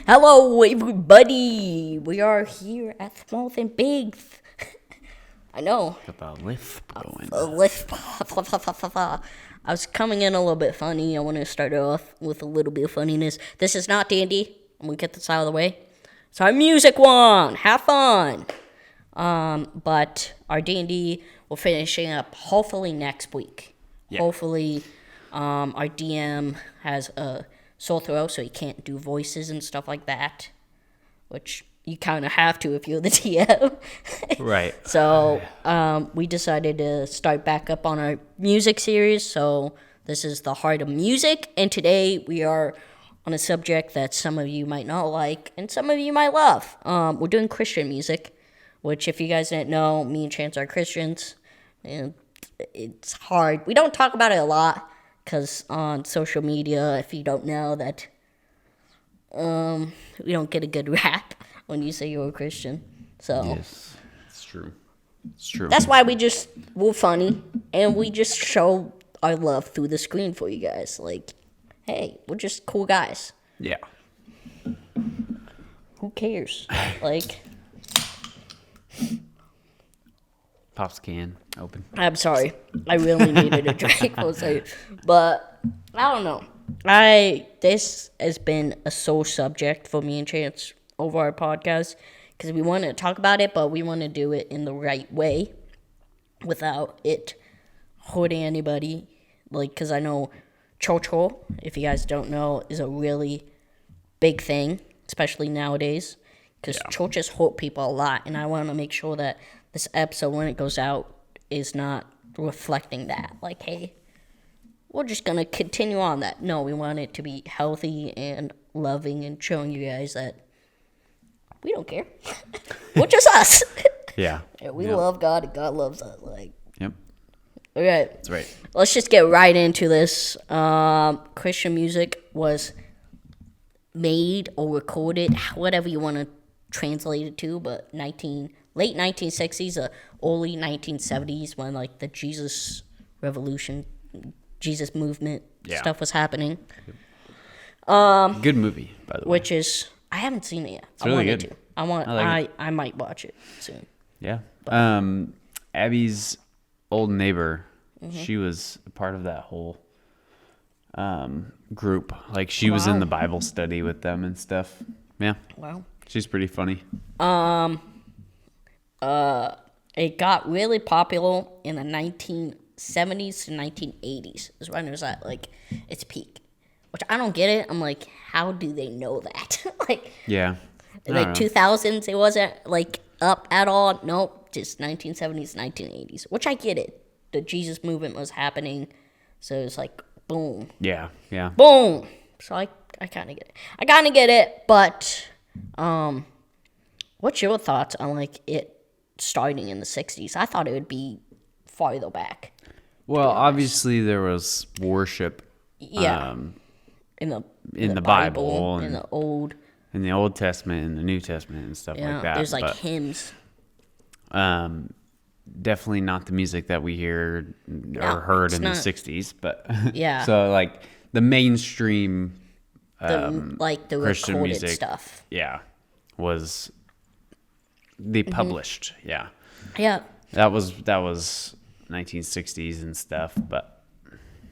Hello, everybody. We are here at Small and Big. I know. Got the lisp going. A lisp. I was coming in a little bit funny. I want to start off with a little bit of funniness. This is not D&D. I'm going to get this out of the way. It's our music one. Have fun. But our D&D will finishing up hopefully next week. Yeah. Hopefully, our DM has a sore throat, so he can't do voices and stuff like that, which you kind of have to if you're the DM. Right. So we decided to start back up on our music series. So this is the Heart of Music, and today we are on a subject that some of you might not like and some of you might love. We're doing Christian music, which if you guys didn't know, me and Chance are Christians, and it's hard. We don't talk about it a lot because on social media, if you don't know that, we don't get a good rap when you say you're a Christian. So Yes, it's true. It's true. that's why we're funny and we just show our love through the screen for you guys. Like, hey, we're just cool guys. Yeah. Who cares? Like, Pops can open. I'm sorry. I really needed a drink. But I don't know. This has been a sore subject for me and Chance over our podcast because we want to talk about it, but we want to do it in the right way without it hurting anybody. Like, because I know chocho, if you guys don't know, is a really big thing, especially nowadays, because chochos hurt people a lot, and I want to make sure that this episode, when it goes out, is not reflecting that. Like, hey, we're just going to continue on that. No, we want it to be healthy and loving and showing you guys that we don't care. We're just us. Yeah. And we love God and God loves us. Like, Yep. okay. That's right. Let's just get right into this. Christian music was made or recorded, whatever you want to translate it to, but late 1960s, early 1970s, when like the Jesus revolution, Jesus movement stuff was happening. Good movie, by the way. Which is, I haven't seen it yet. It's really wanted good. to. I might watch it soon. Yeah. Abby's old neighbor, she was a part of that whole group. Like, she was in the Bible study with them and stuff. Yeah. Wow. She's pretty funny. It got really popular in the 1970s to 1980s is when it was at like its peak, which I don't get it. I'm like, how do they know that? Like, Yeah. I like don't know. 2000s, it wasn't like up at all. Nope, just 1970s, 1980s, which I get it. The Jesus movement was happening, so it's like boom, Yeah. Yeah. boom. So I kind of get it. I kind of get it, but what's your thoughts on like it starting in the 60s? I thought it would be farther back. Well, obviously there was worship. Yeah. In the Bible in and- the Old. In the Old Testament and the New Testament and stuff Yeah, like that. there's like but, hymns. definitely not the music that we hear or heard it's in not. the 60s, but Yeah. so like the mainstream The Christian recorded music. stuff. Was the Mm-hmm. published. Yeah. Yeah. That was 1960s and stuff, but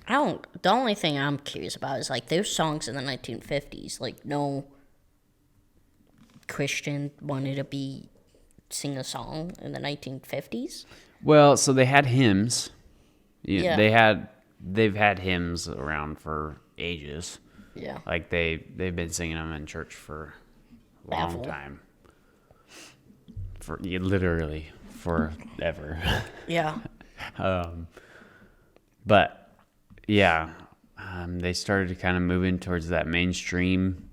The only thing I'm curious about is like there's songs in the 1950s. Like no Christian wanted to sing a song in the 1950s. well, so they had hymns. Yeah. They've had hymns around for ages. Yeah. Like they've been singing them in church for a long Baffled. time. Literally forever. Yeah. But yeah, they started to kind of moving towards that mainstream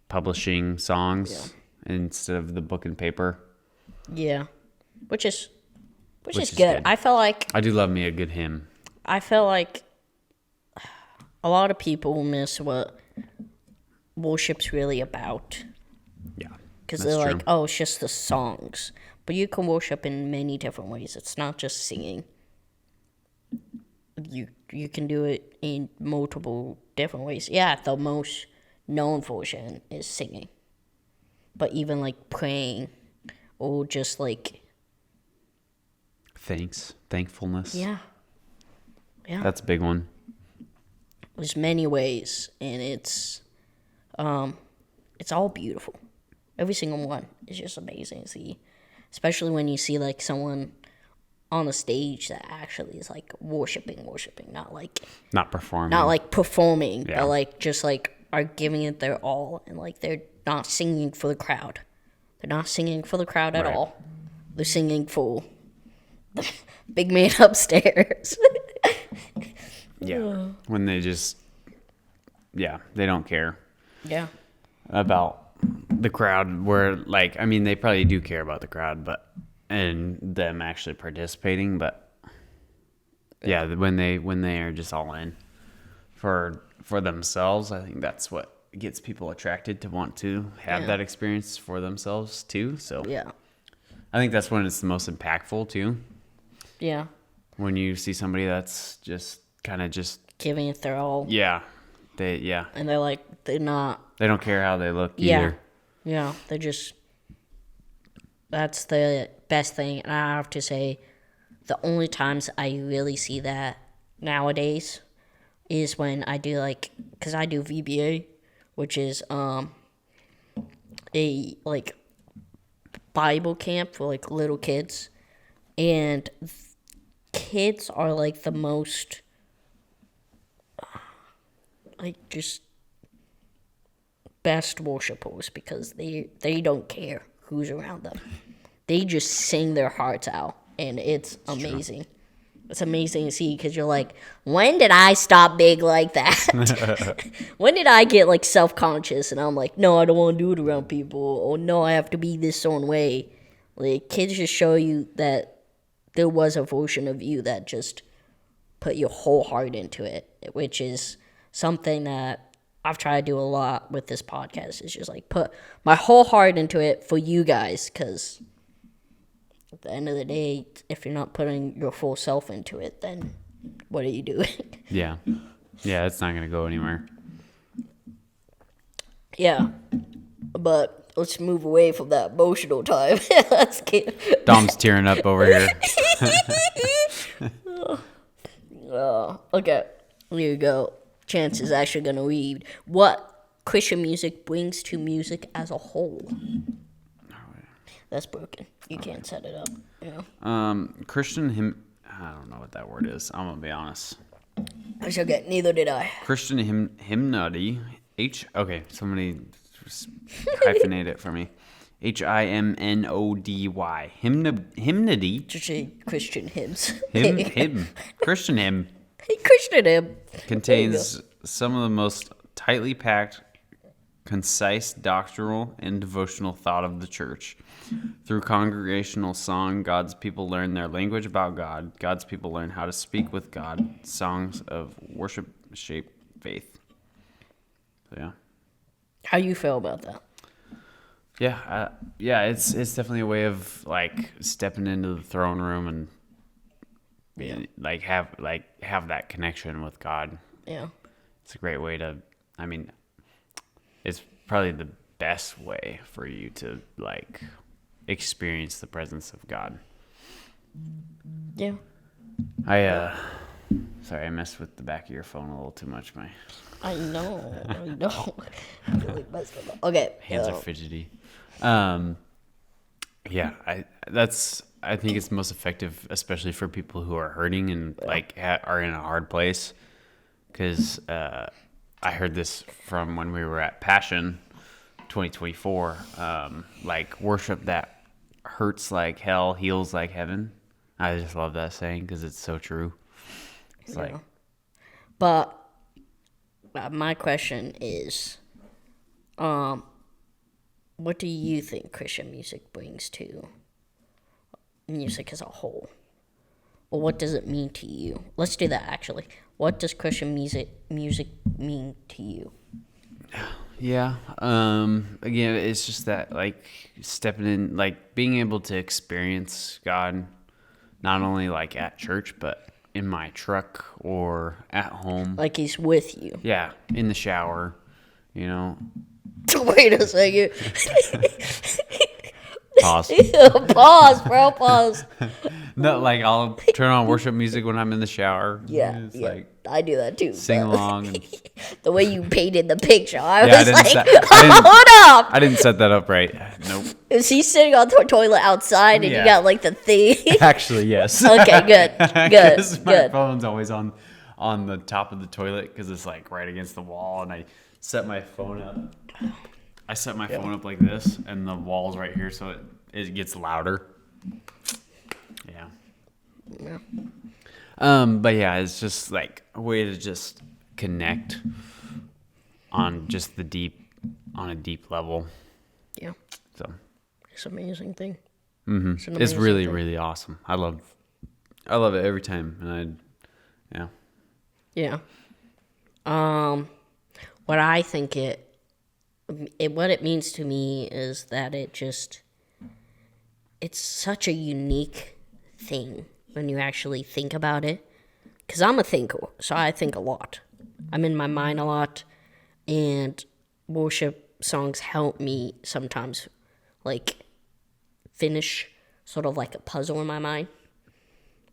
publishing songs instead of the book and paper. Yeah. Which is Which is good. good. I feel like I do love me a good hymn. a lot of people miss what worship's really about. Yeah. Because that's they're true. like, oh, it's just the songs. But you can worship in many different ways. It's not just singing. You can do it in multiple different ways. Yeah, the most known version is singing. But even like praying or just like thankfulness. yeah. That's a big one. There's many ways, and it's all beautiful. Every single one is just amazing to see, especially when you see like someone on the stage that actually is like worshiping, not like performing, Yeah. but like just like are giving it their all, and like they're not singing for the crowd. They're not singing for the crowd at Right. all. They're singing for the big man upstairs. Yeah. When they just, they don't care Yeah. about the crowd. Where, like, I mean, they probably do care about the crowd, and them actually participating, but yeah, when they are just all in for themselves, I think that's what gets people attracted to want to have that experience for themselves too. So Yeah. I think that's when it's the most impactful too. Yeah. When you see somebody that's just kind of just Giving it their all. they And they're like, they're not. don't care how they look Yeah. either. Yeah. They're just. That's the best thing. And I have to say, the only times I really see that nowadays is when I do like, because I do VBA, which is a like Bible camp for like little kids. And kids are like the most like just best worshipers because they don't care who's around them. They just sing their hearts out, and it's amazing. It's amazing to see because you're like, when did I stop being like that? When did I get like self-conscious and I'm like, no, I don't want to do it around people, or no, I have to be this certain way. Like, kids just show you that there was a version of you that just put your whole heart into it, which is something that I've tried to do a lot with this podcast, is just like put my whole heart into it for you guys, because at the end of the day, if you're not putting your full self into it, then what are you doing? Yeah, it's not gonna go anywhere. Yeah, but let's move away from that emotional time. Let's get Dom's tearing up over here. okay. Here you go. Chance is actually gonna read what Christian music brings to music as a whole. That's broken. You can't set it up. Yeah. Christian hymn. I don't know what that word is. I'm gonna be honest. It's okay. Neither did I. Christian hymnody. Okay, somebody hyphenate it for me. HIMNODY. Hymnody. Just say Christian hymns. Christian hymn Christian hymn. contains some of the most tightly packed, concise doctrinal and devotional thought of the church. Through congregational song, God's people learn their language about God. God's people learn how to speak with God. Songs of worship shape faith. So, yeah. How you feel about that? Yeah, it's definitely a way of like stepping into the throne room and like have that connection with God. Yeah. It's a great way to. I mean, it's probably the best way for you to like experience the presence of God. Yeah. Sorry, I messed with the back of your phone a little too much. My I know. Really messed with that. Okay. hands are fidgety. I think it's most effective, especially for people who are hurting and like are in a hard place. Because I heard this from when we were at Passion 2024. Like worship that hurts like hell, heals like heaven. I just love that saying because it's so true. It's like, But my question is, what do you think Christian music brings to music as a whole? Or what does it mean to you? Let's do that actually. What does Christian music mean to you? yeah. Again, it's just that like stepping in, like being able to experience God, not only like at church, but in my truck or at home. Like he's with you. Yeah, in the shower, you know. Wait a second. Pause. Pause, bro. Pause. No, like I'll turn on worship music when I'm in the shower. Yeah, It's yeah. like I do that too. sing but along. And, the way you painted the picture, I Yeah, I was didn't like, set- I didn't- hold up. I didn't set that up right. Nope. Is he sitting on the toilet outside and you Yeah. got like the thing? Actually, yes. Okay, good, good, 'Cause my good. phone's always on the top of the toilet because it's like right against the wall, and I set my phone up. I set my phone up like this, and the wall's right here, so it gets louder. Yeah. But yeah, it's just like a way to just connect on just a deep level. Yeah, So it's an amazing thing. it's amazing really thing. really awesome. I love it every time, and Yeah. What I think what it means to me is that it's such a unique thing when you actually think about it. Because I'm a thinker, so I think a lot. I'm in my mind a lot, and worship songs help me sometimes, like, finish sort of like a puzzle in my mind.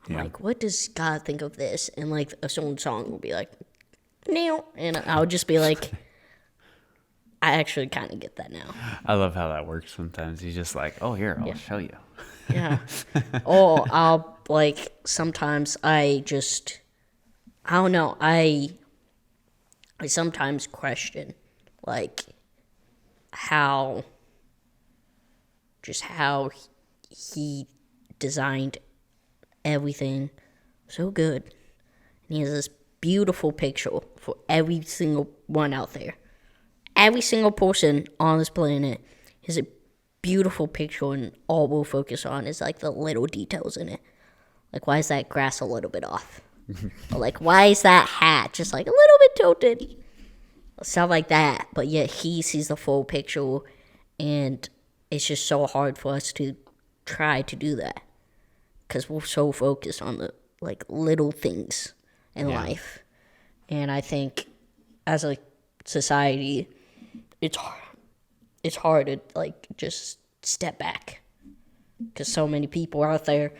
I'm like, what does God think of this? And like a certain song will be like, "Neil," and I'll just be like, I actually kind of get that now. I love how that works sometimes. He's just like, oh, here, I'll show you. Yeah. Or I'll like sometimes I don't know. I sometimes question like how he designed everything so good. And he has this beautiful picture for every single one out there. Every single person on this planet has a beautiful picture, and all we'll focus on is like the little details in it. Like, why is that grass a little bit off? Or like, why is that hat just like a little bit tilted? Stuff like that. But yet he sees the full picture, and it's just so hard for us to try to do that because we're so focused on the like little things in life. And I think as a society, it's hard to like just step back because so many people out there,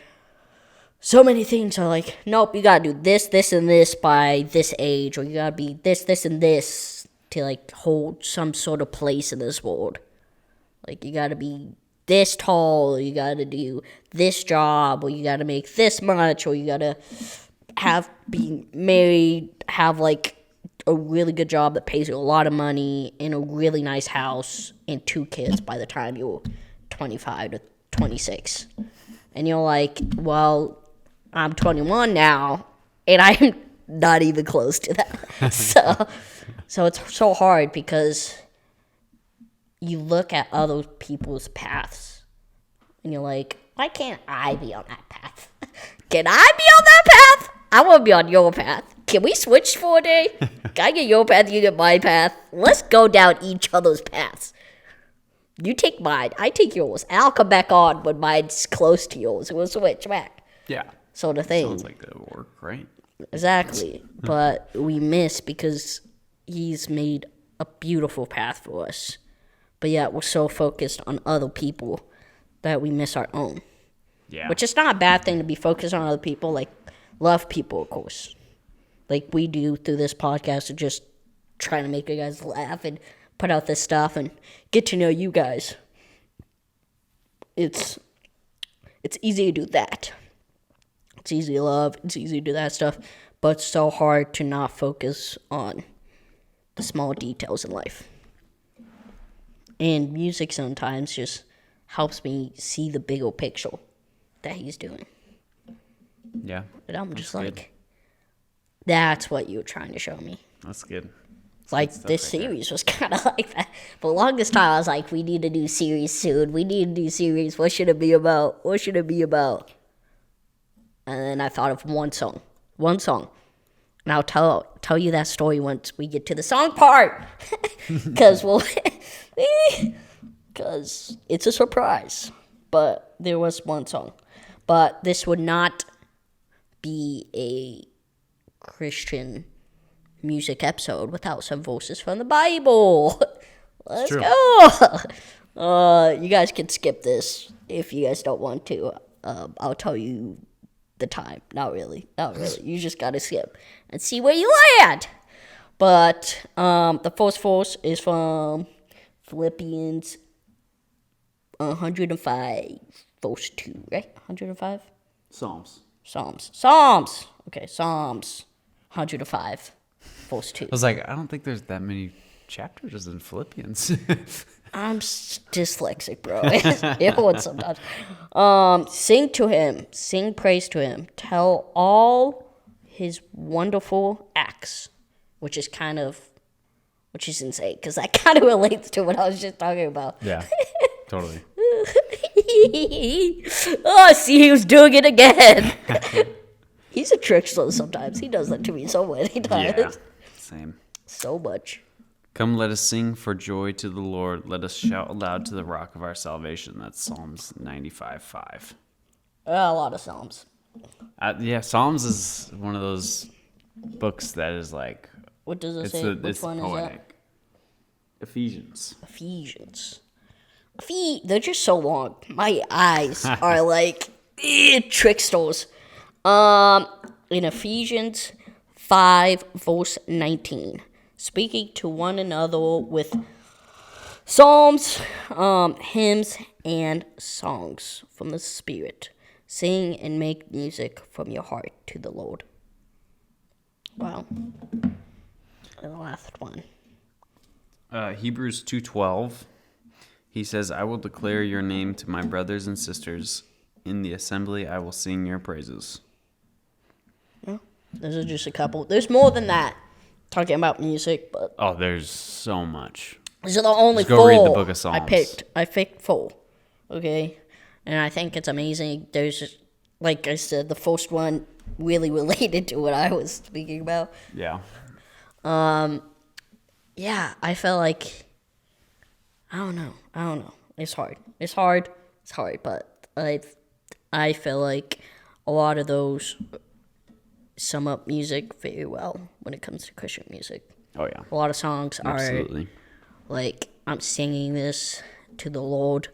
so many things are like, nope, you gotta do this, this, and this by this age, or you gotta be this, this, and this to like hold some sort of place in this world. Like you gotta be this tall, or you gotta do this job, or you gotta make this much, or you gotta be married, have like a really good job that pays you a lot of money, in a really nice house, and 2 kids by the time you're 25 to 26. And you're like, well, I'm 21 now, and I'm not even close to that. So it's so hard because you look at other people's paths, and you're like, why can't I be on that path? Can I be on that path? I want to be on your path. Can we switch for a day? Can I get your path, you get my path? Let's go down each other's paths. You take mine, I take yours, and I'll come back on when mine's close to yours. We'll switch back. Yeah. Sort of thing. Sounds like that would work, right? Exactly. But we miss because he's made a beautiful path for us. But yet we're so focused on other people that we miss our own. Yeah. Which is not a bad thing to be focused on other people. Like, love people, of course. Like we do through this podcast, of just trying to make you guys laugh and put out this stuff and get to know you guys. It's easy to do that. It's easy to love. It's easy to do that stuff. But it's so hard to not focus on the small details in life. And music sometimes just helps me see the bigger picture that he's doing. Yeah. And I'm just That's like, good. that's what you were trying to show me. That's good. Like, stuff this right there. series was kind of like that. For the longest time, I was like, we need to do series soon. We need to do series. What should it be about? What should it be about? And then I thought of one song. One song. And I'll tell you that story once we get to the song part. Because it's a surprise. But there was one song. But this would not be a Christian music episode without some verses from the Bible. Let's true. go. You guys can skip this if you guys don't want to. I'll tell you the time. Not really. You just gotta skip and see where you land. But the first verse is from Philippians 105, verse 2, right? 105? Psalms. Okay, Psalms 105, verse 2. I was like, I don't think there's that many chapters in Philippians. I'm dyslexic, bro. It was sometimes. Sing to him. Sing praise to him. Tell all his wonderful acts, which is insane, because that kind of relates to what I was just talking about. Yeah, totally. Oh, see, he was doing it again. He's a trickster sometimes. He does that to me so many times. Yeah, same. So much. Come, let us sing for joy to the Lord. Let us shout aloud to the rock of our salvation. That's Psalms 95:5. A lot of Psalms. Psalms is one of those books that is like... What does it say? Which one is that? Ephesians. They're just so long. My eyes are like tricksters. In Ephesians 5, verse 19, speaking to one another with psalms, hymns, and songs from the Spirit. Sing and make music from your heart to the Lord. Wow. And the last one. Hebrews 2:12. He says, I will declare your name to my brothers and sisters. In the assembly, I will sing your praises. Yeah, those are just a couple. There's more than that. Talking about music, but... Oh, there's so much. These are the only Just go four read the book of Psalms. I picked 4. Okay? And I think it's amazing. There's, like I said, the first one really related to what I was speaking about. Yeah. Yeah, I felt like... I don't know. It's hard, but I feel like a lot of those sum up music very well when it comes to Christian music. Oh, yeah. A lot of songs Absolutely. are like, I'm singing this to the Lord,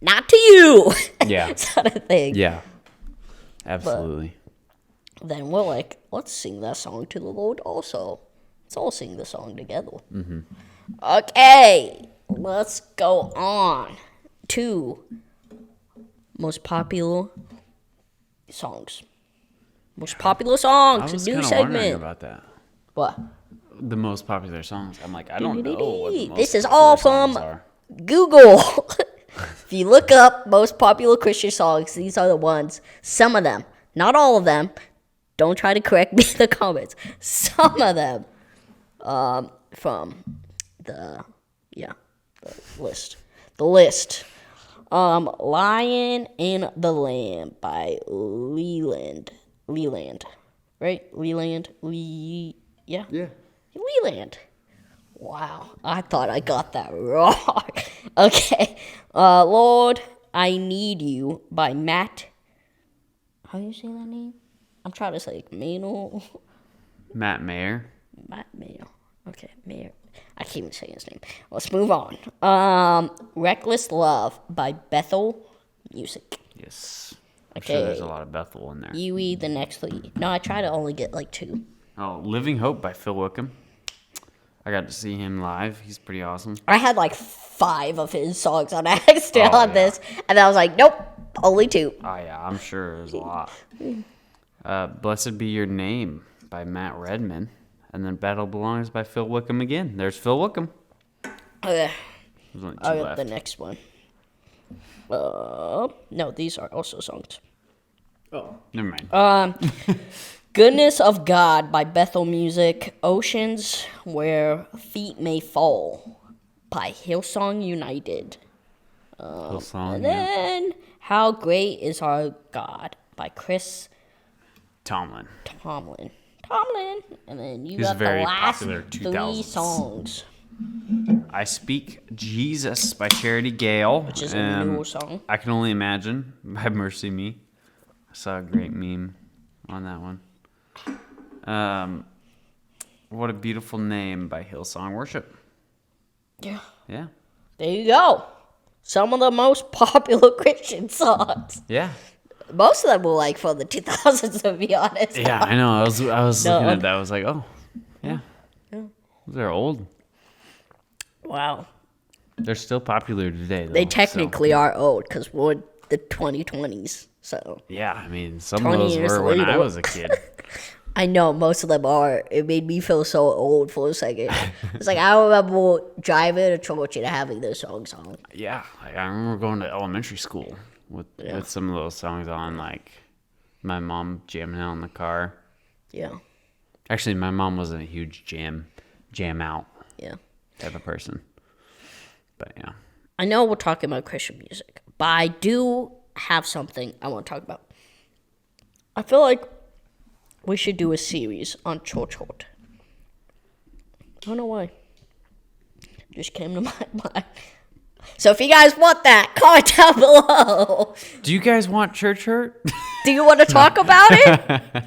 not to you. Yeah. Sort of thing. Yeah. Absolutely. But then we're like, let's sing that song to the Lord also. Let's all sing the song together. Mm-hmm. Okay. Let's go on to most popular songs. Most popular songs. I was New kind of wondering segment. about that. What? The most popular songs. I'm like, I don't know what the most This is popular all songs from are. Google. If you look up most popular Christian songs, these are the ones. Some of them, not all of them. Don't try to correct me in the comments. Some of them, from the list. The list. Lion and the Lamb by Leland. Right? Leland. Yeah. Leland. Wow. I thought I got that wrong. Okay. Lord, I Need You by Matt. How do you say that name? I'm trying to say Maynard. Matt Mayer. Matt Mayer. Okay, Mayer. I can't even say his name. Let's move on. Reckless Love by Bethel Music. Yes. I'm Okay. sure there's a lot of Bethel in there. Yui, the next three. No, I try to only get like 2. Oh, Living Hope by Phil Wickham. I got to see him live. He's pretty awesome. I had like 5 of his songs on accident Oh, on yeah. this, and I was like, nope, only 2. Oh, yeah. I'm sure there's a lot. Blessed Be Your Name by Matt Redman. And then Battle Belongs by Phil Wickham again. There's Phil Wickham. Okay, There's only 2 I got left. the next one. No, these are also songs. Oh, never mind. Goodness of God by Bethel Music. Oceans Where Feet May Fall by Hillsong United. Hillsong, And yeah. then How Great Is Our God by Chris Tomlin. Tomlin. And then you He's got the very last popular 3 2000s. songs. I Speak Jesus by Charity Gale. Which is a newer song. I Can Only Imagine by Mercy Me. I saw a great meme on that one. What a Beautiful Name by Hillsong Worship. Yeah. Yeah. There you go. Some of the most popular Christian songs. Yeah. Most of them were like from the 2000s, to be honest. Yeah, I know. I was No. looking at that. I was like, oh, yeah. They're old. Wow. They're still popular today, though. They technically are old because we're in the 2020s. So Yeah, I mean, some of 20 those years were when I later. was a kid. I know most of them are. It made me feel so old for a second. It's like I remember driving to church and having those songs on. Yeah, like, I remember going to elementary school with some of those songs on, like my mom jamming out in the car. Yeah. Actually, my mom wasn't a huge jam out Yeah. type of person. But yeah. I know we're talking about Christian music, but I do have something I want to talk about. I feel like we should do a series on church hurt. I don't know why. Just came to my mind. So if you guys want that, comment down below. Do you guys want church hurt? Do you want to talk about it?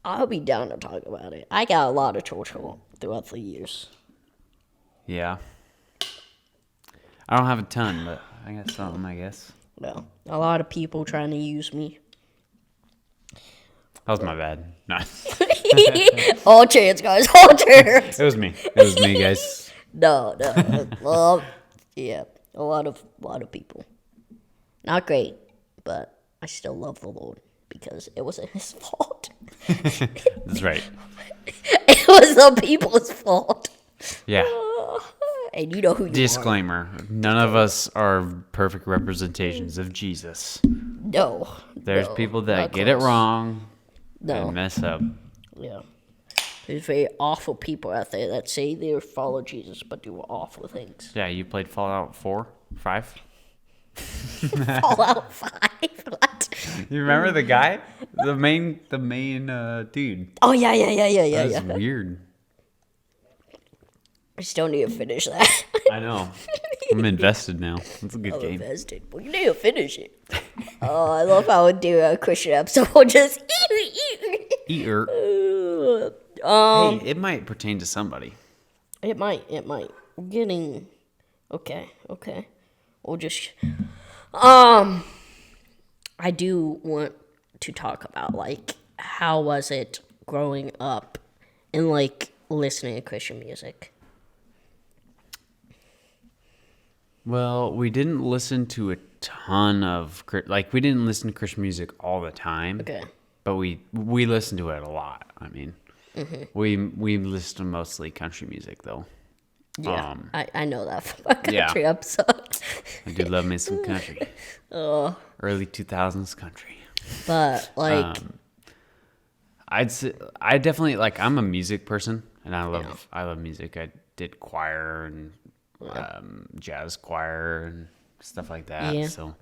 I'll be down to talk about it. I got a lot of church hurt throughout the years. Yeah. I don't have a ton, but I got some, I guess. No, a lot of people trying to use me. That was my bad. No. All chance, guys. All chance. It was me. It was me, guys. No. Yeah, a lot of people. Not great, but I still love the Lord because it wasn't his fault. That's right. It was the people's fault. Yeah. And you know who you Disclaimer. None of us are perfect representations of Jesus. are. No. There's no, people that not get it close. wrong No. and mess up. Yeah. There's very awful people out there that say they follow Jesus but do awful things. Yeah, you played Fallout 4? 5? Fallout 5? What? You remember the guy? The main dude. Oh, yeah. That was weird. I still need to finish that. I know. I'm invested now. It's a good I'm game. invested. Well, you need to finish it. Oh, I love how we do a Christian episode. We'll just Eater. Um, Hey, it might pertain to somebody. It might. We're getting okay. We'll just I do want to talk about like how was it growing up and like listening to Christian music. Well, we didn't listen to a ton of we didn't listen to Christian music all the time. Okay. But we listened to it a lot. I mean, we listened to mostly country music though. Yeah, I know that from a country episode. I do love me some country. Early 2000s country. But like, I'd say I definitely like I'm a music person and I love music. I did choir and jazz choir and stuff like that. Yeah. So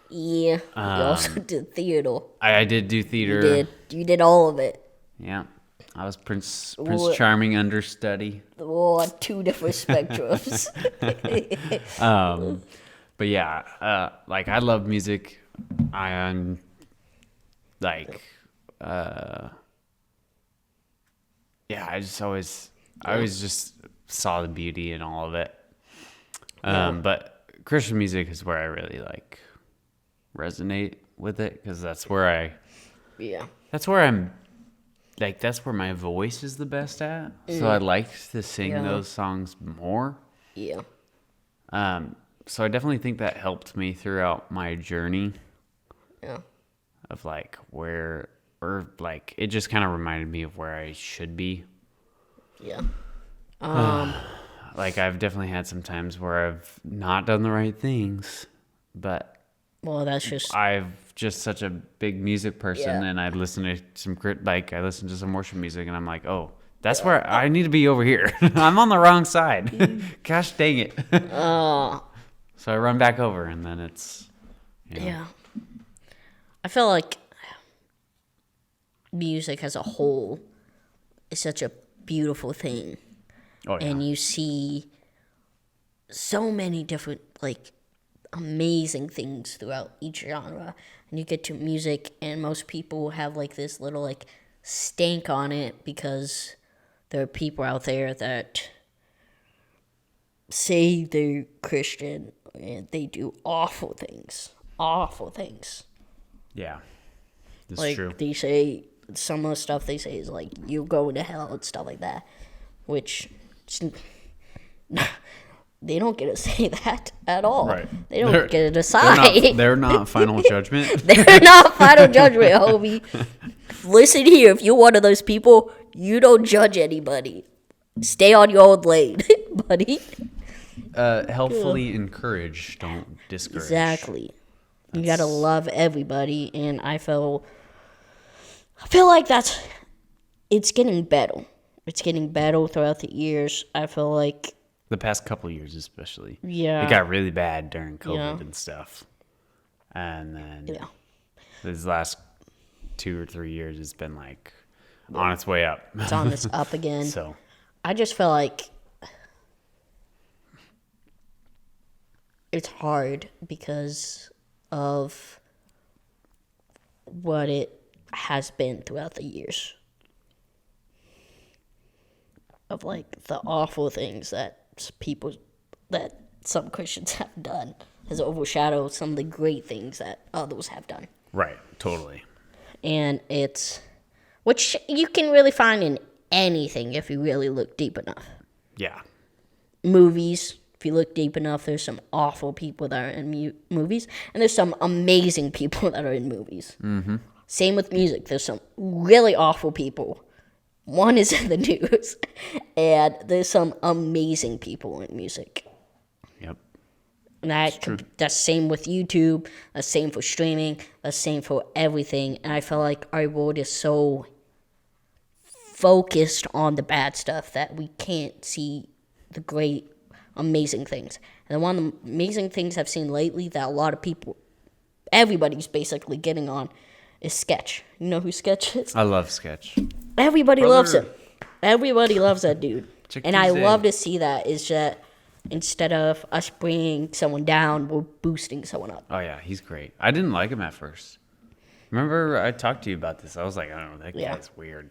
yeah, you also did theater. I did do theater. You did all of it. Yeah. I was Prince What? Charming understudy. Well, on two different spectrums. But yeah, like I love music. I'm like, yeah, I always just saw the beauty in all of it. But Christian music is where I really like resonate with it because that's where I'm like, that's where my voice is the best at. So I like to sing those songs more. Yeah. So I definitely think that helped me throughout my journey. Yeah. Of like it just kind of reminded me of where I should be. Yeah. Like I've definitely had some times where I've not done the right things, but Well, that's just I've just such a big music person, Yeah. and I listen to some worship music, and I'm like, oh, that's where I need to be over here. I'm on the wrong side. Gosh dang it. So I run back over, and then it's Yeah. I feel like music as a whole is such a beautiful thing. Oh yeah. And you see so many different, like, amazing things throughout each genre. And you get to music, and most people have, like, this little, like, stank on it because there are people out there that say they're Christian and they do awful things. Awful things. Yeah. That's Like, true. they say, some of the stuff they say is like, you're going to hell and stuff like that. Which, they don't get to say that at all. Right. They don't get to They're decide. they're not final judgment. They're not final judgment, homie. Listen here, if you're one of those people, you don't judge anybody. Stay on your own lane, buddy. Helpfully encourage, don't discourage. Exactly. You gotta love everybody, and I feel like it's getting better. It's getting better throughout the years. I feel like, The past couple of years, especially. yeah. It got really bad during COVID Yeah. and stuff. And then Yeah. these last 2 or 3 years, it's been like on its way up. It's on its up again. So, I just feel like it's hard because of what it has been throughout the years. Of like the awful things that some Christians have done has overshadowed some of the great things that others have done. right, totally. And which you can really find in anything if you really look deep enough. Yeah. Movies, if you look deep enough, there's some awful people that are in movies, and there's some amazing people that are in movies. Mm-hmm. Same with music. There's some really awful people. One is in the news, and there's some amazing people in music. Yep. And that's same with YouTube. That's same for streaming. That's same for everything. And I feel like our world is so focused on the bad stuff that we can't see the great, amazing things. And one of the amazing things I've seen lately that a lot of people, everybody's basically getting on, is Sketch. You know who Sketch is? I love Sketch. Everybody Brother. loves him. Everybody loves that dude. Check And I Tuesday. love to see that, is that instead of us bringing someone down, we're boosting someone up. Oh, yeah, he's great. I didn't like him at first. Remember, I talked to you about this. I was like, I don't know, that Yeah. guy's weird.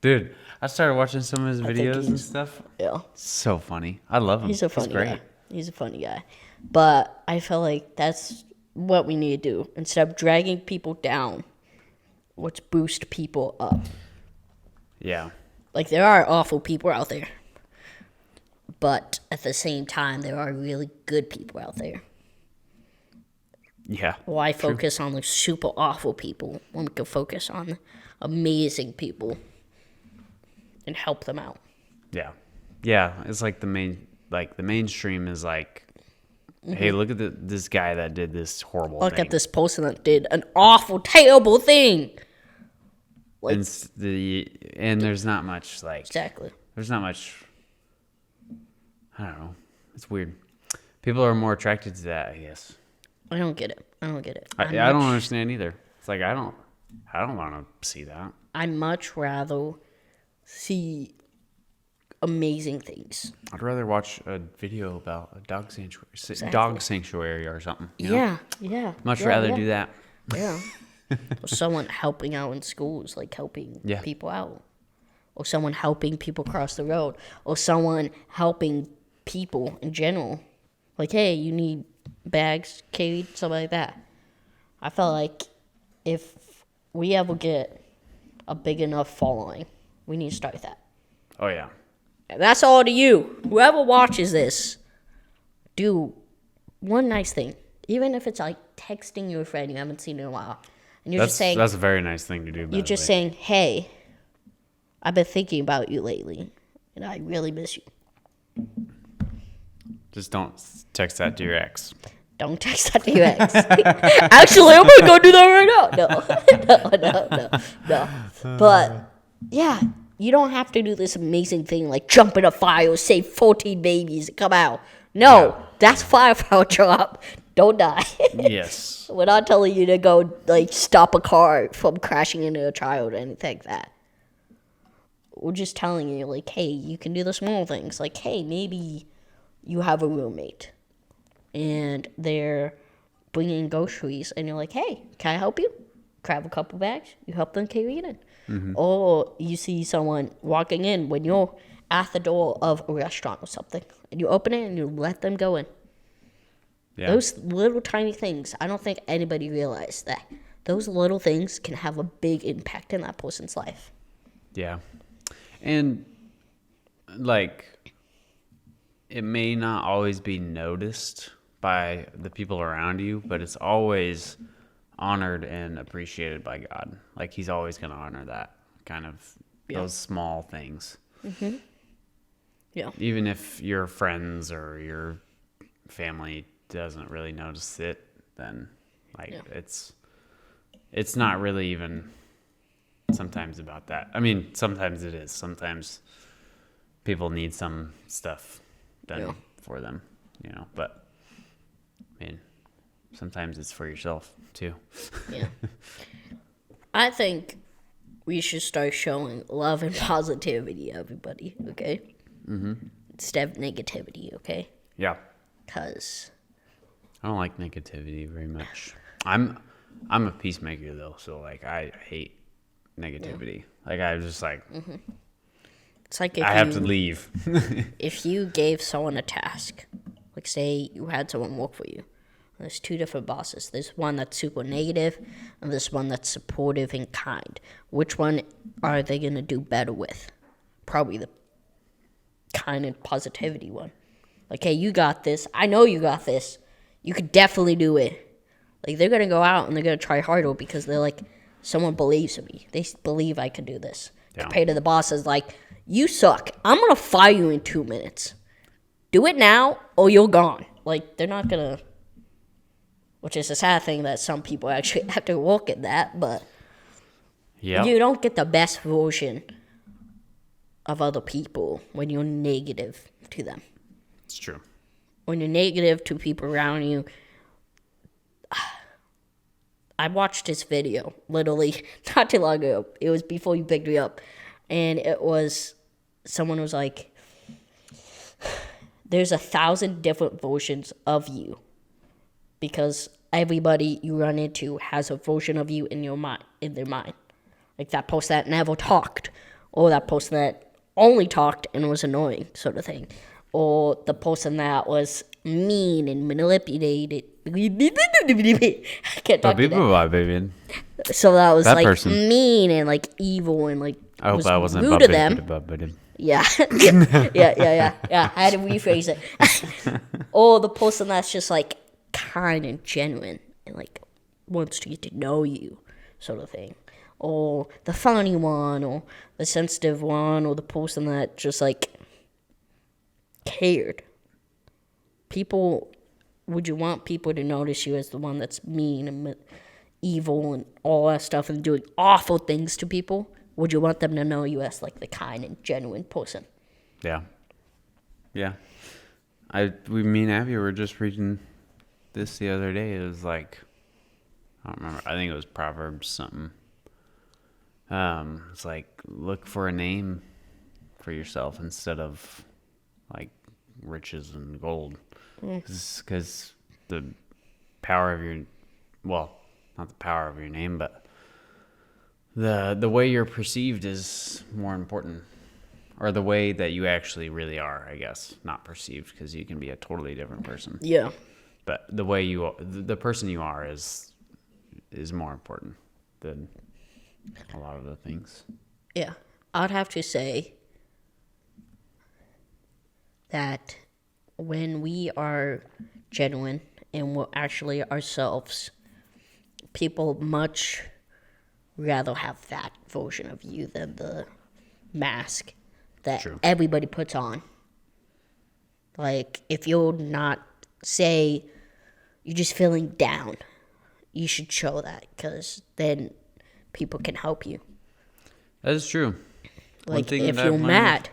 Dude, I started watching some of his think videos and he's- stuff. Yeah. So funny. I love him. He's a funny great. guy. He's a funny guy. But I feel like that's what we need to do. Instead of dragging people down, let's boost people up. Yeah. Like, there are awful people out there. But at the same time, there are really good people out there. Yeah. Why focus on the super awful people when we can focus on the amazing people and help them out? Yeah. Yeah. It's like the mainstream is like, hey, look at this guy that did this horrible Look thing. at this person that did an awful, terrible thing. And there's not much Exactly. there's not much, I don't know. It's weird. People are more attracted to that, I guess. I don't get it. I I don't understand either. It's like I don't want to see that. I'd much rather see amazing things. I'd rather watch a video about a dog sanctuary or something. you know? Yeah. Much rather do that. Yeah. Or someone helping out in schools, like helping Yeah. people out. Or someone helping people cross the road. Or someone helping people in general. Like, hey, you need bags carried, something like that. I felt like if we ever get a big enough following, we need to start that. Oh yeah. And that's all to you. Whoever watches this, do one nice thing. Even if it's like texting your friend you haven't seen in a while. And you're just saying, That's a very nice thing to do. you're just saying, hey, I've been thinking about you lately, and I really miss you. Just don't text that to your ex. Don't text that to your ex. Actually, I'm going to go do that right now. No. But, yeah, you don't have to do this amazing thing like jump in a fire, save 14 babies, and come out. No, that's firepower job. Don't die. Yes. We're not telling you to go, like, stop a car from crashing into a child or anything like that. We're just telling you, like, hey, you can do the small things. Like, hey, maybe you have a roommate and they're bringing groceries and you're like, hey, can I help you? grab a couple bags, you help them carry it in. Or you see someone walking in when you're at the door of a restaurant or something, and you open it and you let them go in. Yeah. Those little tiny things, I don't think anybody realized that. Those little things can have a big impact in that person's life. Yeah. And, like, it may not always be noticed by the people around you, but it's always honored and appreciated by God. Like, he's always going to honor that kind of, those small things. Yeah. Even if your friends or your family doesn't really notice it, then, like, it's not really even sometimes about that. I mean, sometimes it is. Sometimes people need some stuff done for them, you know, but I mean, sometimes it's for yourself too. Yeah. I think we should start showing love and positivity, everybody, okay? Instead of negativity, okay? Yeah. Because I don't like negativity very much. I'm a peacemaker though, so like I hate negativity. Like I just like it's like if I have to leave. if you gave someone a task, like say you had someone work for you, there's two different bosses. There's one that's super negative, and there's one that's supportive and kind. Which one are they going to do better with? Probably the kind and positivity one. Like, hey, you got this. I know you got this. You could definitely do it. Like, they're going to go out and they're going to try harder because they're like, someone believes in me. They believe I can do this. Yeah. Compared to the bosses, like, you suck. I'm going to fire you in 2 minutes. Do it now or you're gone. Like, they're not going to... Which is a sad thing that some people actually have to work at that, but you don't get the best version of other people when you're negative to them. It's true. When you're negative to people around you, I watched this video literally not too long ago. It was before you picked me up, and it was someone was like, "There's 1,000 different versions of you." Because everybody you run into has a version of you in their mind. Like that person that never talked, or that person that only talked and was annoying, sort of thing. Or the person that was mean and manipulated. I can't talk to that. So that was that like person. mean and like evil and like I hope was that wasn't rude to them. Yeah. Yeah. I had to rephrase it. Or the person that's just like kind and genuine and like wants to get to know you, sort of thing. Or the funny one, or the sensitive one, or the person that just like cared. Would you want people to notice you as the one that's mean and evil and all that stuff and doing awful things to people? Would you want them to know you as like the kind and genuine person? Yeah. Me and Abby were just reading this the other day. It was like, I don't remember. I think it was Proverbs something. It's like, look for a name for yourself instead of like riches and gold. Because the power of not the power of your name, but the way you're perceived is more important. Or the way that you actually really are, I guess. Not perceived, because you can be a totally different person. Yeah. But the way you are, the person you are is more important than a lot of the things. Yeah. I'd have to say that when we are genuine and we're actually ourselves, people much rather have that version of you than the mask that everybody puts on. Like, if you're not, say, you're just feeling down, you should show that, because then people can help you. That is true. Like, if you're mad,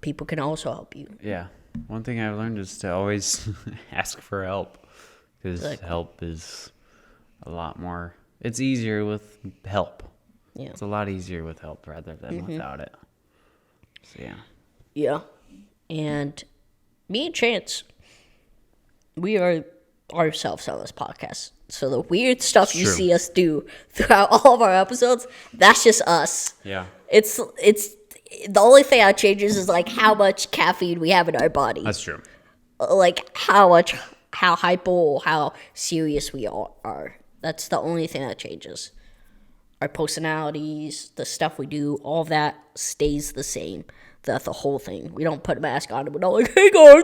people can also help you. Yeah. One thing I've learned is to always ask for help, because help is a lot more, it's easier with help. Yeah. It's a lot easier with help rather than without it. So, yeah. Yeah. And me and Chance, we are ourselves on this podcast. So the weird stuff you True. see us do throughout all of our episodes, that's just us. Yeah. It's the only thing that changes is like how much caffeine we have in our body. That's true. Like how hypo, how serious we all are. That's the only thing that changes. Our personalities, the stuff we do, all of that stays the same. That's the whole thing. We don't put a mask on and we're not like, hey guys,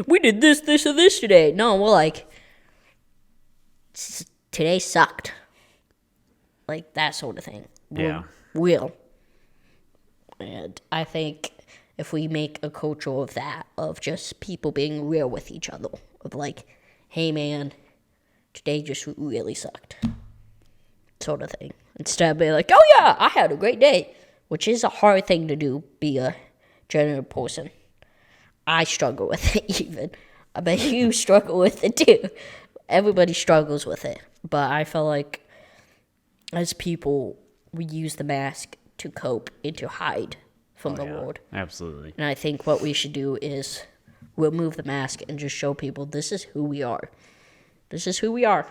we did this, and this today. No, we're like, today sucked. Like that sort of thing. Yeah. Real. And I think if we make a culture of that, of just people being real with each other, of like, hey man, today just really sucked, sort of thing. Instead of being like, oh yeah, I had a great day, which is a hard thing to do, be a general person. I struggle with it even. I bet you struggle with it too. Everybody struggles with it. But I feel like as people, we use the mask to cope and to hide from the world. Absolutely. And I think what we should do is remove the mask and just show people this is who we are. This is who we are.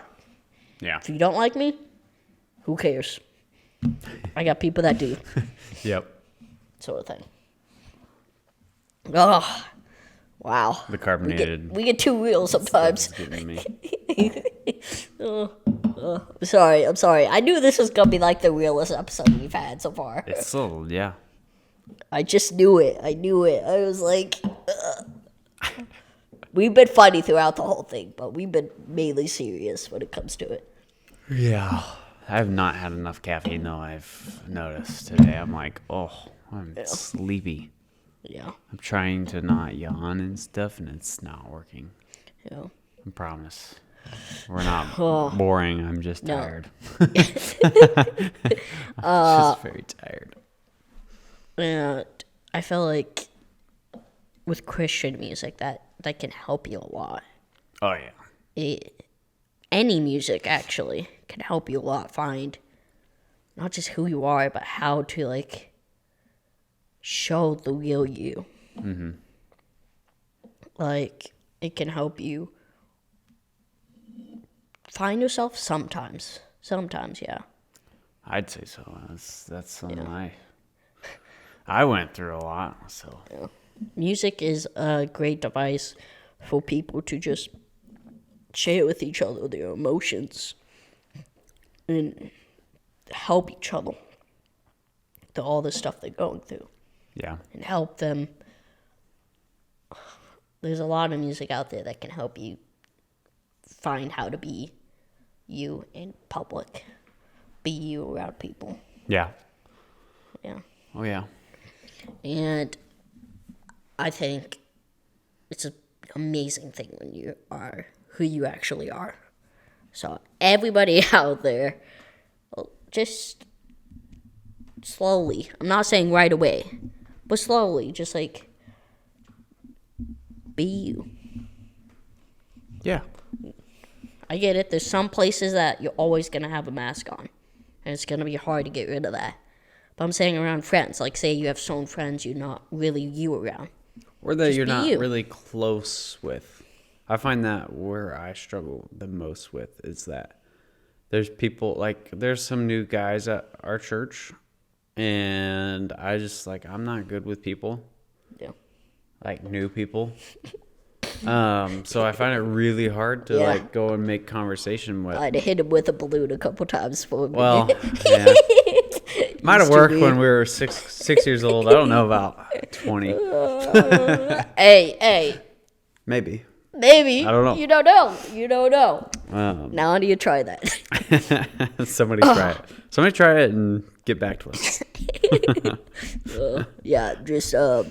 Yeah. If you don't like me, who cares? I got people that do. Yep. Sort of thing. Oh, wow. The carbonated. We get too real sometimes. It's getting me. I'm sorry. I knew this was going to be like the realest episode we've had so far. It's still, yeah. I just knew it. I was like, we've been funny throughout the whole thing, but we've been mainly serious when it comes to it. Yeah. I have not had enough caffeine, though, I've noticed today. I'm like, I'm sleepy. Yeah. I'm trying to not yawn and stuff, and it's not working. Yeah. I promise. We're not boring. I'm just tired. I'm just very tired. And I feel like with Christian music, that can help you a lot. Oh, yeah. Any music, actually, can help you a lot find not just who you are, but how to, like, show the real you. Mm-hmm. Like, it can help you find yourself sometimes. Sometimes, yeah. I'd say so. That's something I went through a lot, so. Yeah. Music is a great device for people to just share with each other their emotions and help each other through all the stuff they're going through. Yeah. And help them. There's a lot of music out there that can help you find how to be you in public. Be you around people. Yeah. Yeah. Oh, yeah. And I think it's an amazing thing when you are who you actually are. So everybody out there, just slowly, I'm not saying right away, but slowly, just like, be you. Yeah. I get it. There's some places that you're always going to have a mask on, and it's going to be hard to get rid of that. But I'm saying around friends, like say you have some friends you're not really you around. Or that Just you're be not you. really close with. I find that where I struggle the most with is that there's people, like, there's some new guys at our church, and I just, like, I'm not good with people. Yeah. Like, new people. So I find it really hard to, Yeah. like, go and make conversation with. I'd hit him with a balloon a couple times for a minute. Well, yeah. Might have Used to worked be. when we were six years old. I don't know about 20. Hey, Maybe. maybe. I don't know. You don't know. You don't know. Um, Now do you try that? Somebody try it. Somebody try it and get back to us. Yeah, just tell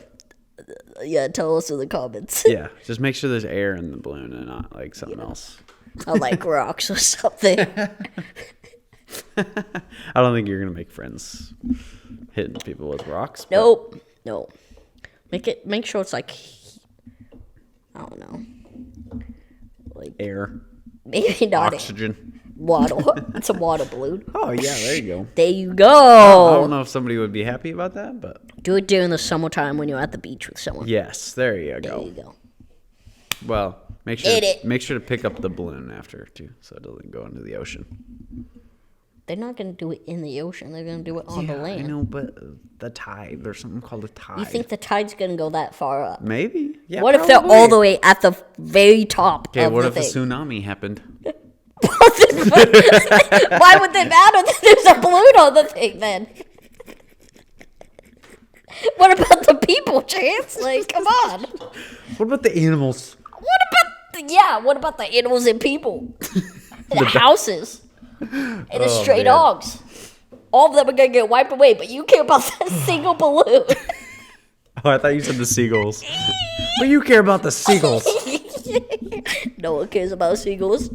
us in the comments. Yeah, just make sure there's air in the balloon and not like something else. I like rocks or something. I don't think you're gonna make friends hitting people with rocks. but- Nope. No. Make sure it's like, I don't know. Like Air, maybe not oxygen. water. It's a water balloon. Oh yeah, there you go. There you I go. don't know if somebody would be happy about that, but Do it during the summertime when you're at the beach with someone. yes, there you There go. you go. Well, make sure to pick up the balloon after too, so it doesn't go into the ocean. They're not going to do it in the ocean. They're going to do it on the land. I know, but the tide. There's something called a tide. You think the tide's going to go that far up? Maybe. Yeah. What if they're all the way at the very top Okay, of what the if thing? a tsunami happened? Why would they matter that there's a balloon on the thing then? What about the people, Chance? Like, come on. What about the animals? What about the animals and people? The houses. And the stray man. dogs. All of them are going to get wiped away, but you care about that single balloon. Oh, I thought you said the seagulls. But you care about the seagulls. No one cares about seagulls.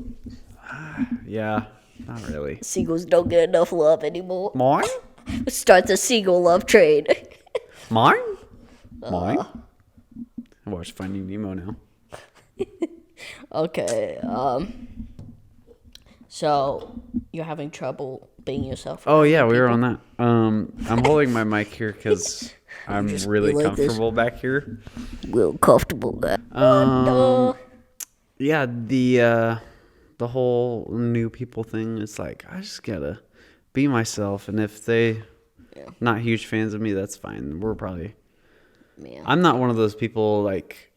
Yeah, not really. Seagulls don't get enough love anymore. Mine? Start the seagull love trade. Mine? Mine? I watch Finding Nemo now. Okay, so you're having trouble being yourself. Oh yeah, we were on that. I'm holding my mic here because I'm really like this. comfortable back here. Real comfortable guy. Yeah, the whole new people thing. It's like I just gotta be myself, and if they not huge fans of me, that's fine. We're probably. Yeah. I'm not one of those people like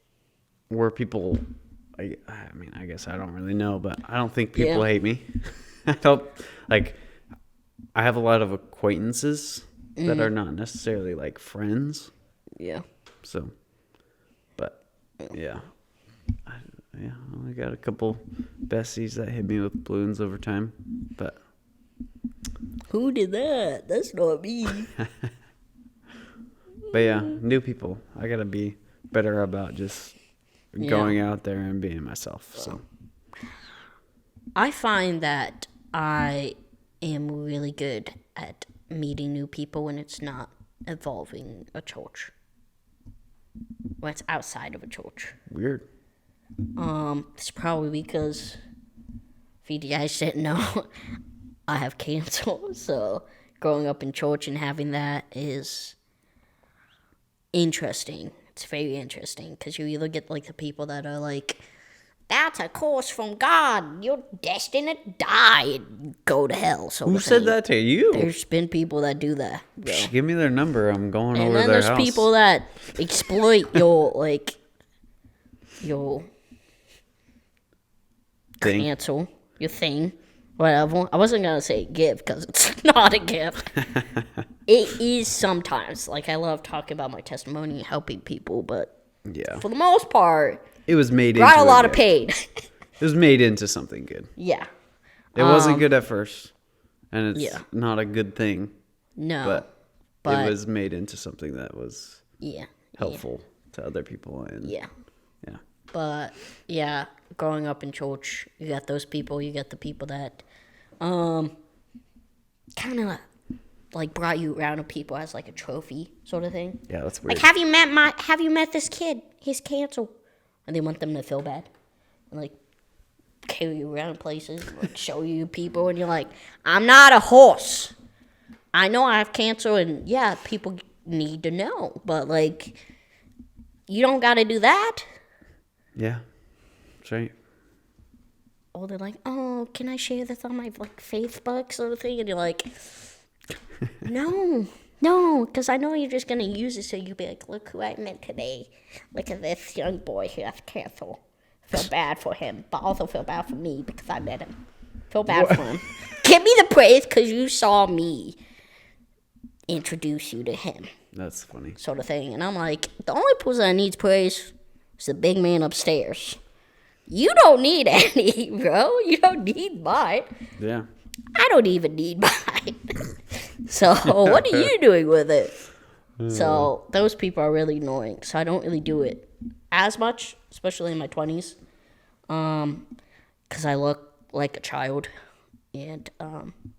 where people. I mean, I guess I don't really know, but I don't think people hate me. I don't like. I have a lot of acquaintances that are not necessarily like friends. Yeah. So, but yeah, I only got a couple besties that hit me with balloons over time, but Who did that? That's not me. but yeah, new people. I gotta be better about just going out there and being myself. So I find that I am really good at meeting new people when it's not involving a church. When it's outside of a church. weird. It's probably because, if you guys didn't know, I have cancer. So growing up in church and having that is interesting. It's very interesting because you either get like the people that are like, that's a curse from God. You're destined to die and go to hell. So Who said that to you? There's been people that do that. Bro. Give me their number. I'm going And over then their there's house. people that exploit your Thing. cancel, your thing, whatever. I wasn't going to say gift because it's not a gift. It is sometimes. Like, I love talking about my testimony and helping people, but Yeah, for the most part, it was made brought into a lot of good. pain. It was made into something good. Yeah. It wasn't good at first, and it's Yeah. not a good thing, No. but it was made into something that was Yeah. helpful to other people. And Yeah. yeah. But yeah, growing up in church, you got those people. You got the people that, kind of like brought you around to people as like a trophy sort of thing. Yeah, that's weird. Like, have you met this kid? He's canceled, and they want them to feel bad, and like carry you around places, like show you people, and you're like, I'm not a horse. I know I have cancer, and yeah, people need to know, but like, you don't got to do that. Yeah, that's right. Or they're like, oh, can I share this on my like Facebook sort of thing? And you're like, no, because I know you're just gonna use it so you'll be like, look who I met today. Look at this young boy who has cancer. Feel bad for him, but also feel bad for me because I met him. Feel bad for him. Give me the praise because you saw me introduce you to him, That's funny. sort of thing. And I'm like, the only person that needs praise is the big man upstairs. You don't need any, bro. You don't need mine. Yeah. I don't even need mine. So what are you doing with it? So those people are really annoying. So I don't really do it as much, especially in my 20s, because I look like a child, and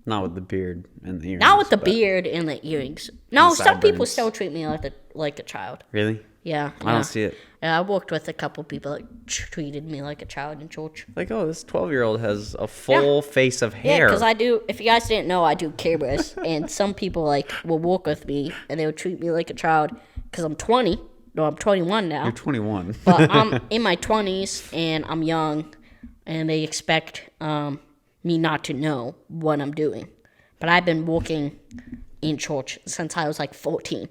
Not with the beard and the earrings. not with the but- beard and the earrings. No, And some people sideburns. still treat me like a child. Really? Yeah, I don't see it. Yeah, I worked with a couple people that treated me like a child in church. Like, oh, this 12-year-old has a full face of Yeah, hair. because I do. If you guys didn't know, I do cameras, and some people like will work with me, and they would treat me like a child because I'm 20, No, I'm 21 now. You're 21. But I'm in my 20s, and I'm young, and they expect me not to know what I'm doing. But I've been working in church since I was like 14.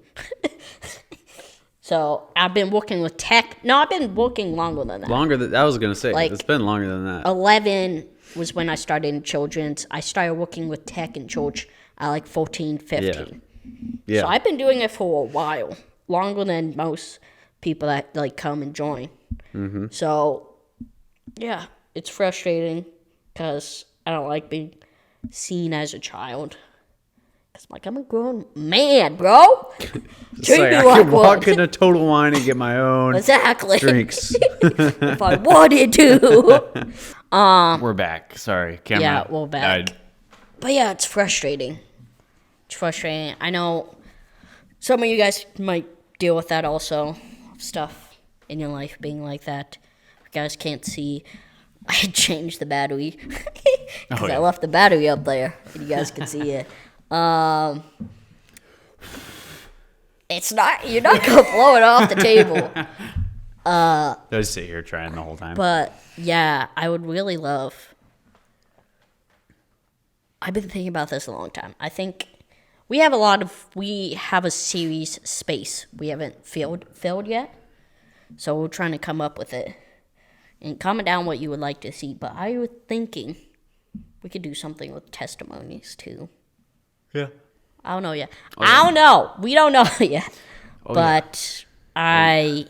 So I've been working with tech. No, I've been working longer than that. I was going to say, Like, it's been longer than that. 11 was when I started in children's. I started working with tech in church at like 14, 15. Yeah. So I've been doing it for a while, longer than most people that like come and join. Mm-hmm. So, yeah, it's frustrating because I don't like being seen as a child. Because I'm a grown man, bro. It's like, I could walk in a Total Wine and get my own Exactly. drinks. If I wanted to. We're back. Sorry, camera. Yeah, we're back. died. But yeah, it's frustrating. It's frustrating. I know some of you guys might deal with that also. Stuff in your life being like that. You guys can't see. I changed the battery. Because I left the battery up there. And you guys can see it. It's not, you're not going to blow it off the table. I just sit here trying the whole time. But yeah, I would really love. I've been thinking about this a long time. I think we have a series space we haven't filled yet. So we're trying to come up with it. And comment down what you would like to see. But I was thinking we could do something with testimonies too. Yeah. I don't know yet. I don't know. We don't know yet. But I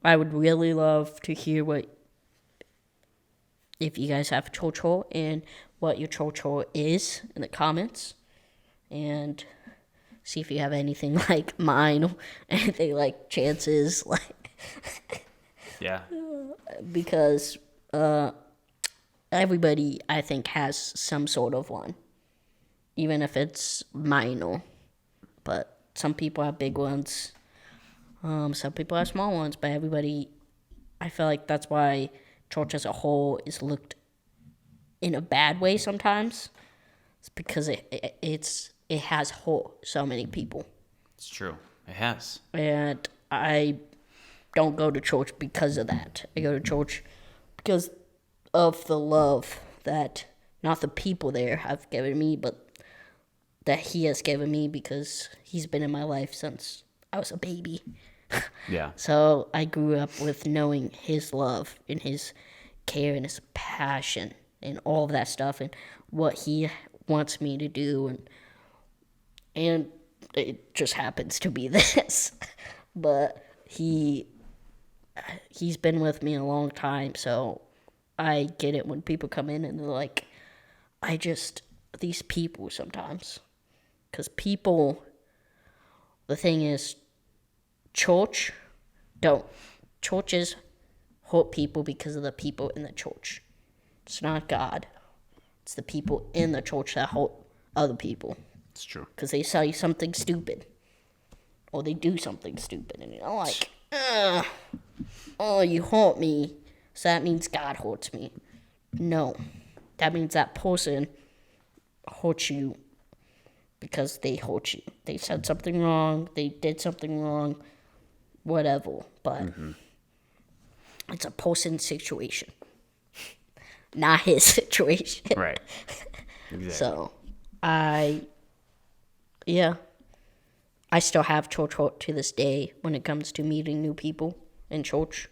would really love to hear if you guys have church hole and what your church hole is in the comments. And see if you have anything like mine or anything like Chance's. Yeah. Because everybody, I think, has some sort of one. Even if it's minor. But some people have big ones. Some people have small ones. But everybody, I feel like that's why church as a whole is looked in a bad way sometimes. It's because it has so many people. It's true. It has. And I don't go to church because of that. I go to church because of the love that not the people there have given me, but that he has given me because he's been in my life since I was a baby. Yeah. So I grew up with knowing his love and his care and his passion and all of that stuff and what he wants me to do. And it just happens to be this. But he's been with me a long time, so I get it when people come in and they're like, these people sometimes. Because people, the thing is, churches hurt people because of the people in the church. It's not God. It's the people in the church that hurt other people. It's true. Because they say something stupid. Or they do something stupid. And you're like, you hurt me. So that means God hurts me. No. That means that person hurt you because they hurt you. They said something wrong. They did something wrong. Whatever. But it's a person's situation. Not his situation. Right. Exactly. So, I still have church hurt to this day when it comes to meeting new people in church.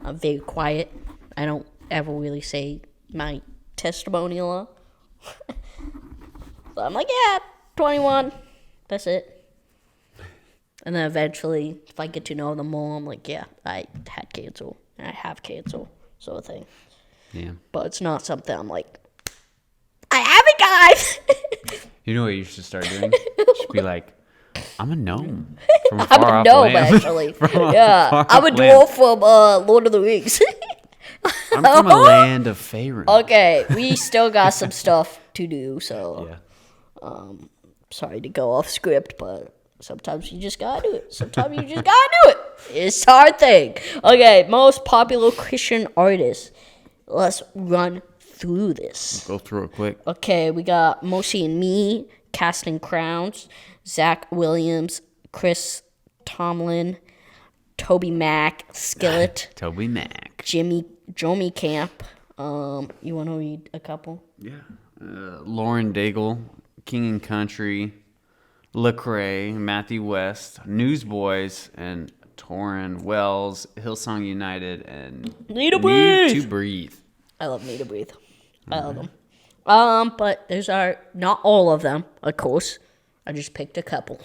I'm very quiet. I don't ever really say my testimony a lot. So I'm like, 21. That's it. And then eventually, if I get to know them more, I'm like, I had cancer. I have cancer, sort of thing. Yeah. But it's not something I'm like, I have it, guys. You know what you should start doing? You should be like, I'm a gnome from a I'm far a off gnome, land. actually. Yeah, I'm a dwarf from Lord of the Rings. I'm from a land of Faerun. Okay, we still got some stuff to do, so Yeah. Sorry to go off script, but sometimes you just gotta do it. Sometimes you just gotta do it. It's our thing. Okay, most popular Christian artists. Let's run through this. Go through it quick. Okay, we got Moshi and Me, Casting Crowns, Zach Williams, Chris Tomlin, Toby Mac, Skillet, Toby Mac. Jomi Camp. You want to read a couple? Yeah. Lauren Daigle, King and Country, Lecrae, Matthew West, Newsboys, and Torrin Wells, Hillsong United, and Need to Breathe. Need to Breathe. I love Need to Breathe. I love them. But there's not all of them, of course. I just picked a couple.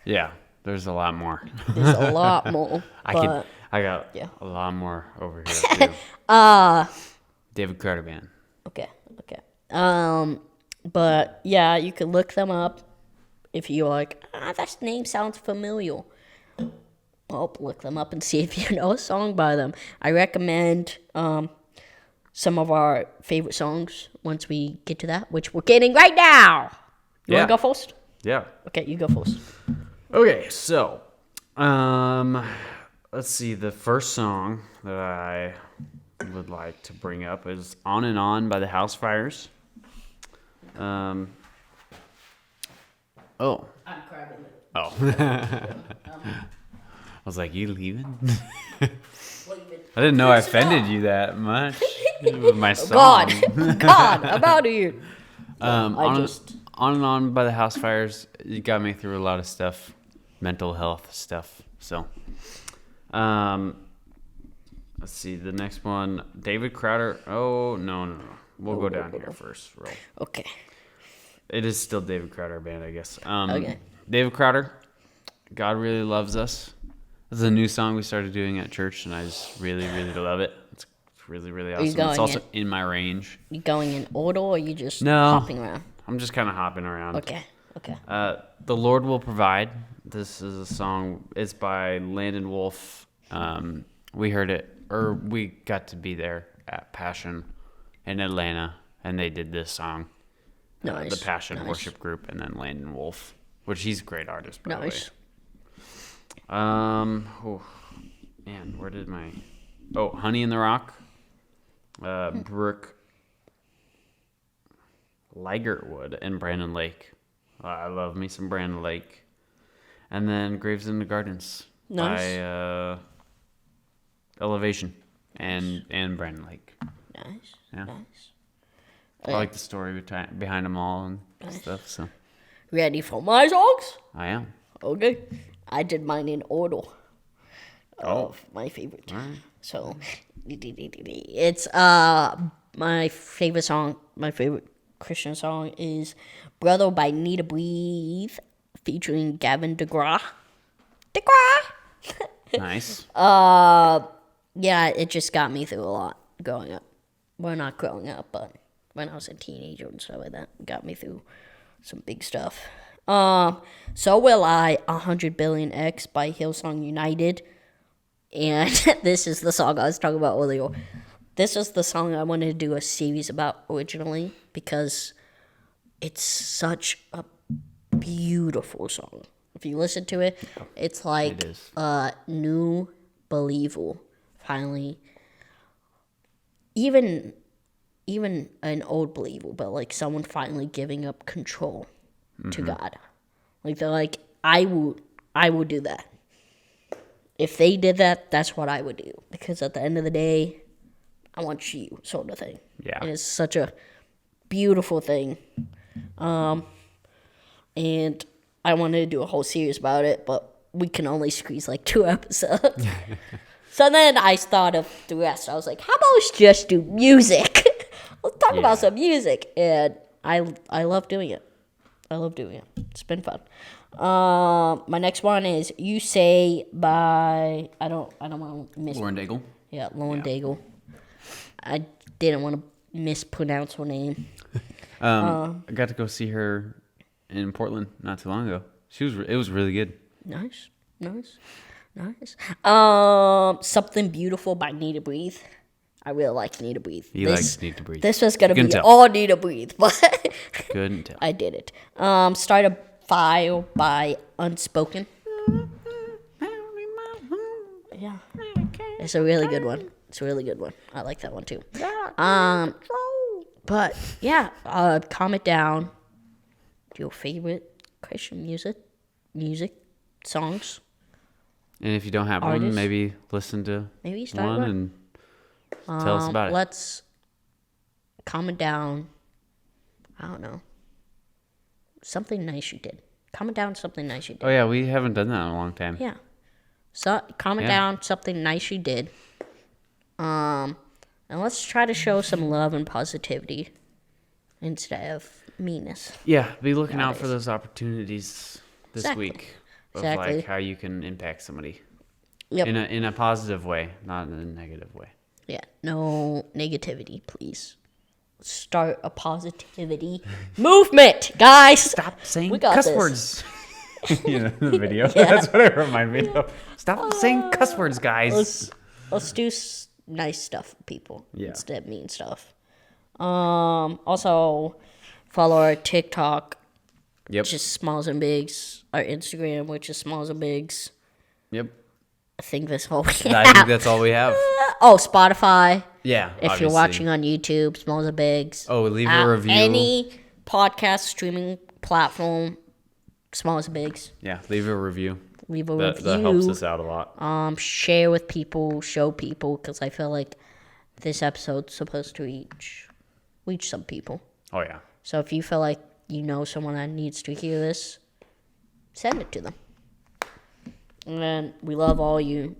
Yeah, there's a lot more. There's a lot more. I got a lot more over here too. David Crowder Band. Okay. But yeah, you can look them up if you're like, that name sounds familiar. Well, look them up and see if you know a song by them. I recommend some of our favorite songs once we get to that, which we're getting right now. You want to go first? Yeah. Okay, you go first. Okay, so let's see. The first song that I would like to bring up is "On and On" by the House Fires. I'm crabbing it. Oh. I was like, you leaving? I didn't know I offended you that much with my song. God, I'm out of here. On and On by the House Fires. It got me through a lot of stuff, mental health stuff. So, let's see the next one. David Crowder. Oh no. We'll go down here first. Roll. Okay. It is still David Crowder Band, I guess. Okay. David Crowder. God Really Loves Us. This is a new song we started doing at church, and I just really, really love it. It's really, really awesome. It's also in my range. You going in order, or are you just hopping around? I'm just kind of hopping around. Okay. The Lord Will Provide. This is a song. It's by Landon Wolf. We heard it, or we got to be there at Passion in Atlanta, and they did this song. Nice. The Passion Worship Group, and then Landon Wolf, which he's a great artist, by the way. Where did my... Oh, Honey in the Rock. Brooke Ligertwood and Brandon Lake. I love me some Brandon Lake. And then Graves in the Gardens by Elevation and Brandon Lake. Nice. Yeah. Nice. I like the story behind them all and stuff. So, ready for my songs? I am. Okay. I did mine in order of my favorite. Right. So, it's my favorite song, my favorite Christian song is Brother by Need to Breathe featuring Gavin DeGraw. Nice. Yeah, it just got me through a lot growing up. Well, not growing up, but when I was a teenager and stuff like that, it got me through some big stuff. So Will I, 100 Billion X by Hillsong United. And this is the song I was talking about earlier. This is the song I wanted to do a series about originally because it's such a beautiful song. If you listen to it, it's like a new believer finally. Even an old believer, but like someone finally giving up control to God. Like they're like, I will do that. If they did that, that's what I would do. Because at the end of the day, I want you, sort of thing. Yeah. And it's such a beautiful thing. And I wanted to do a whole series about it, but we can only squeeze like 2 episodes. So then I thought of the rest. I was like, how about let's just do music? Let's talk about some music. And I love doing it. It's been fun. My next one is You Say by I don't want to miss Lauren Daigle. Yeah, Lauren Daigle. I didn't want to mispronounce her name. I got to go see her in Portland not too long ago. It was really good. Nice. Something Beautiful by Need to Breathe. I really like Need to Breathe. He likes Need to Breathe. This was gonna be all Need to Breathe, but couldn't tell. I did it. Start a Fire by Unspoken. Yeah, it's a really good one. I like that one too. But yeah, comment down your favorite Christian music songs. And if you don't have one, Artists. maybe listen to Maybe start one one. and tell us about it. Let's comment down. I don't know. Something nice you did. Comment down something nice you did. Oh yeah, we haven't done that in a long time. Yeah. So comment down something nice you did. And let's try to show some love and positivity instead of meanness. Yeah, be looking out for those opportunities this week of Exactly. like how you can impact somebody Yep. in a positive way, not in a negative way. Yeah. No negativity, please. Start a positivity movement, guys. Stop saying We got cuss this. words. You know, the video. That's what it reminded me of. Stop saying cuss words, guys. Let's do nice stuff for people Yeah. instead of mean stuff. Also, follow our TikTok, Yep. which is Smalls and Bigs. Our Instagram, which is Smalls and Bigs. Yep. I think that's all we have. I think that's all we have. Oh, Spotify. Yeah. If you're watching on YouTube, Smalls and Bigs. Oh, leave a review. Any podcast streaming platform, Smalls and Bigs. Yeah, leave a review. Leave a That review. helps us out a lot. Share with people, show people, because I feel like this episode's supposed to reach some people. Oh yeah. So if you feel like you know someone that needs to hear this, send it to them. And we love all you.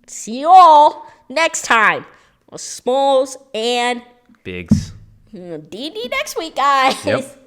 See you all next time. Smalls and Bigs. D&D next week, guys. Yep.